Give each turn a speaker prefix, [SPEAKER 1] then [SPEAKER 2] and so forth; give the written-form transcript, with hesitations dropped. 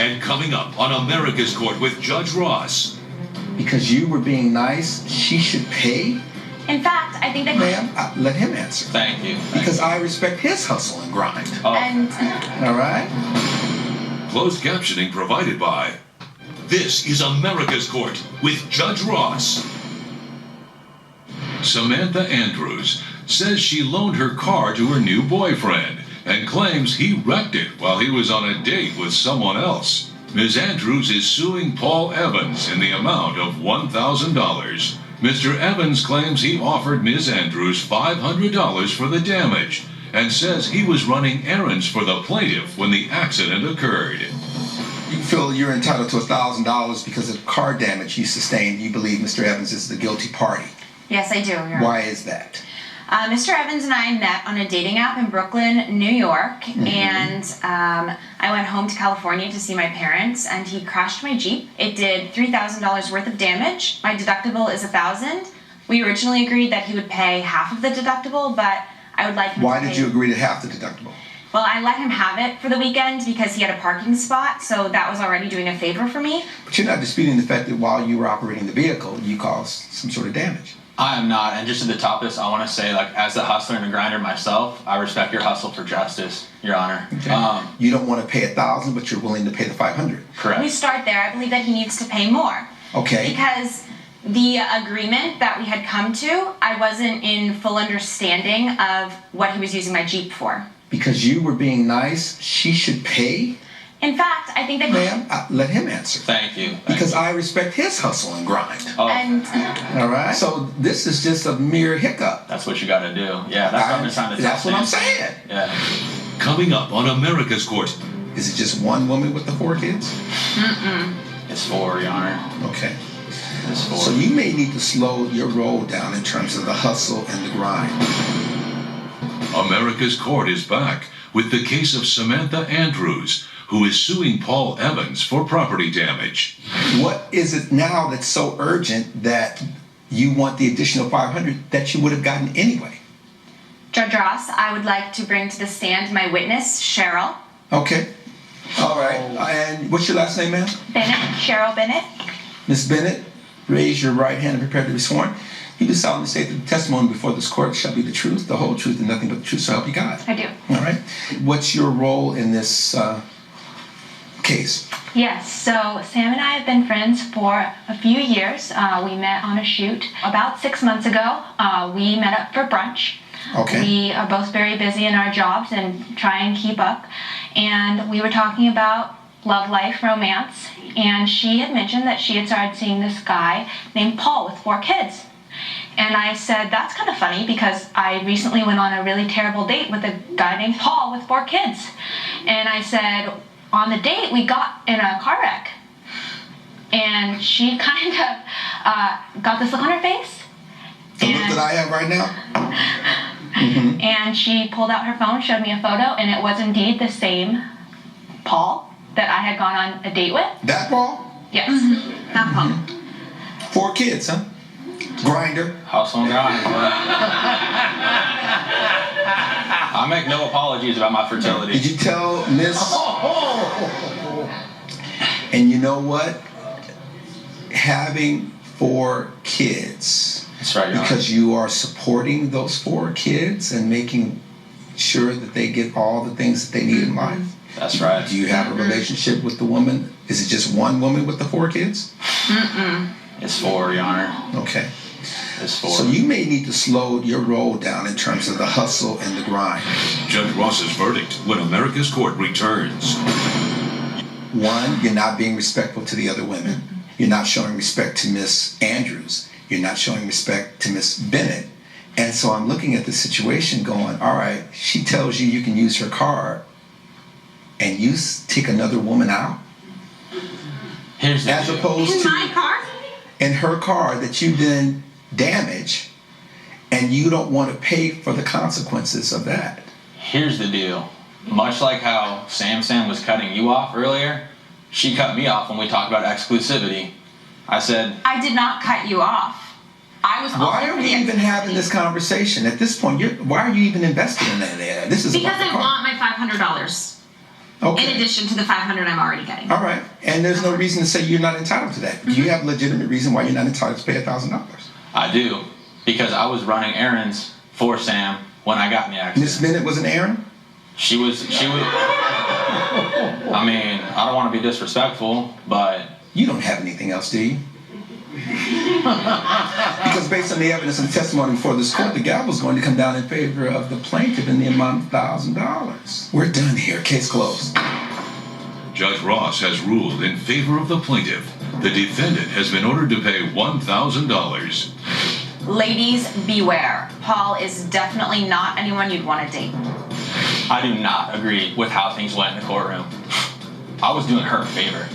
[SPEAKER 1] And coming up on America's Court with Judge Ross.
[SPEAKER 2] Because you were being nice, she should pay?
[SPEAKER 3] In fact, I think that...
[SPEAKER 2] Ma'am, let him answer.
[SPEAKER 4] Thank you.
[SPEAKER 2] Because I respect his hustle and grind.
[SPEAKER 4] Oh.
[SPEAKER 3] And...
[SPEAKER 2] All right?
[SPEAKER 1] Closed captioning provided by... This is America's Court with Judge Ross. Samantha Andrews says she loaned her car to her new boyfriend and claims he wrecked it while he was on a date with someone else. Ms. Andrews is suing Paul Evans in the amount of $1,000. Mr. Evans claims he offered Ms. Andrews $500 for the damage and says he was running errands for the plaintiff when the accident occurred.
[SPEAKER 2] You feel you're entitled to $1,000 because of car damage you sustained. You believe Mr. Evans is the guilty party.
[SPEAKER 3] Yes, I do, Your Honor.
[SPEAKER 2] Why is that?
[SPEAKER 3] Mr. Evans and I met on a dating app in Brooklyn, New York, and I went home to California to see my parents, and he crashed my Jeep. It did $3,000 worth of damage. My deductible is $1,000. We originally agreed that he would pay half of the deductible, but I would like him to pay...
[SPEAKER 2] Why did you agree to half the deductible?
[SPEAKER 3] Well, I let him have it for the weekend because he had a parking spot, so that was already doing a favor for me.
[SPEAKER 2] But you're not disputing the fact that while you were operating the vehicle, you caused some sort of damage.
[SPEAKER 4] I am not, and just at the top of this, I want to say, like, as a hustler and a grinder myself, I respect your hustle for justice, Your Honor.
[SPEAKER 2] Okay. You don't want to pay $1,000, but you're willing to pay the $500.
[SPEAKER 4] Correct.
[SPEAKER 3] We start there. I believe that he needs to pay more.
[SPEAKER 2] Okay.
[SPEAKER 3] Because the agreement that we had come to, I wasn't in full understanding of what he was using my Jeep for.
[SPEAKER 2] Because you were being nice, she should pay?
[SPEAKER 3] In fact, I think that...
[SPEAKER 2] Ma'am, let him answer.
[SPEAKER 4] Thank you.
[SPEAKER 2] Because I respect his hustle and grind.
[SPEAKER 4] Oh.
[SPEAKER 3] And...
[SPEAKER 2] All right? So this is just a mere hiccup.
[SPEAKER 4] That's what you got to do. Yeah, that's what I'm trying to tell.
[SPEAKER 2] That's what I'm saying.
[SPEAKER 4] Yeah.
[SPEAKER 1] Coming up on America's Court.
[SPEAKER 2] Is it just one woman with the 4 kids?
[SPEAKER 4] It's 4, Your Honor.
[SPEAKER 2] Okay.
[SPEAKER 4] It's 4.
[SPEAKER 2] So you may need to slow your roll down in terms of the hustle and the grind.
[SPEAKER 1] America's Court is back with the case of Samantha Andrews, who is suing Paul Evans for property damage.
[SPEAKER 2] What is it now that's so urgent that you want the additional $500 that you would have gotten anyway?
[SPEAKER 3] Judge Ross, I would like to bring to the stand my witness, Cheryl.
[SPEAKER 2] Okay. All right. And what's your last name, ma'am?
[SPEAKER 3] Bennett, Cheryl Bennett.
[SPEAKER 2] Ms. Bennett, raise your right hand and prepare to be sworn. You do solemnly state that the testimony before this court shall be the truth, the whole truth, and nothing but the truth, so help you God.
[SPEAKER 3] I do.
[SPEAKER 2] All right. What's your role in this case?
[SPEAKER 3] Yes, so Sam and I have been friends for a few years. We met on a shoot about 6 months ago. We met up for brunch.
[SPEAKER 2] Okay.
[SPEAKER 3] We are both very busy in our jobs and try and keep up. And we were talking about love life, romance, and she had mentioned that she had started seeing this guy named Paul with 4 kids. And I said, that's kind of funny because I recently went on a really terrible date with a guy named Paul with 4 kids. And I said, on the date, we got in a car wreck. And she kind of got this look on her face.
[SPEAKER 2] The look that I have right now?
[SPEAKER 3] And she pulled out her phone, showed me a photo, and it was indeed the same Paul that I had gone on a date with.
[SPEAKER 2] That Paul?
[SPEAKER 3] Yes, that Paul.
[SPEAKER 2] 4 kids, huh? Grinder.
[SPEAKER 4] Hustle and grind. I make no apologies about my fertility.
[SPEAKER 2] Did you tell Miss? And you know what? Having 4 kids.
[SPEAKER 4] That's right, Your Honor.
[SPEAKER 2] Because you are supporting those 4 kids and making sure that they get all the things that they need in life.
[SPEAKER 4] That's right.
[SPEAKER 2] Do you have a relationship with the woman? Is it just one woman with the 4 kids?
[SPEAKER 4] It's 4, Your Honor.
[SPEAKER 2] Okay.
[SPEAKER 4] It's 4.
[SPEAKER 2] So you may need to slow your roll down in terms of the hustle and the grind.
[SPEAKER 1] Judge Ross's verdict when America's Court returns.
[SPEAKER 2] 1, you're not being respectful to the other women. You're not showing respect to Miss Andrews. You're not showing respect to Miss Bennett. And so I'm looking at the situation going, all right, she tells you you can use her car and you take another woman out?
[SPEAKER 4] Here's the
[SPEAKER 2] As
[SPEAKER 4] deal.
[SPEAKER 2] opposed
[SPEAKER 3] In
[SPEAKER 2] to
[SPEAKER 3] my car?
[SPEAKER 2] in her car that you then damage, and you don't want to pay for the consequences of that.
[SPEAKER 4] Here's the deal. Much like how Sam was cutting you off earlier, she cut me off when we talked about exclusivity. I said,
[SPEAKER 3] I did not cut you off. I was
[SPEAKER 2] Why are we even having this conversation at this point? Why are you even invested in that? This is
[SPEAKER 3] Because
[SPEAKER 2] about the
[SPEAKER 3] I
[SPEAKER 2] car.
[SPEAKER 3] want my $500.
[SPEAKER 2] Okay.
[SPEAKER 5] In addition to the $500 I'm already getting.
[SPEAKER 2] All right. And there's no reason to say you're not entitled to that. Do you have a legitimate reason why you're not entitled to pay $1,000?
[SPEAKER 4] I do, because I was running errands for Sam when I got in the accident.
[SPEAKER 2] Miss Bennett was an errand?
[SPEAKER 4] She was. I mean, I don't want to be disrespectful, but
[SPEAKER 2] You don't have anything else, do you? Because based on the evidence and testimony before this court, the gavel's going to come down in favor of the plaintiff in the amount of $1,000. We're done here. Case closed.
[SPEAKER 1] Judge Ross has ruled in favor of the plaintiff. The defendant has been ordered to pay $1,000.
[SPEAKER 6] Ladies, beware. Paul is definitely not anyone you'd want to date.
[SPEAKER 4] I do not agree with how things went in the courtroom. I was doing her a favor.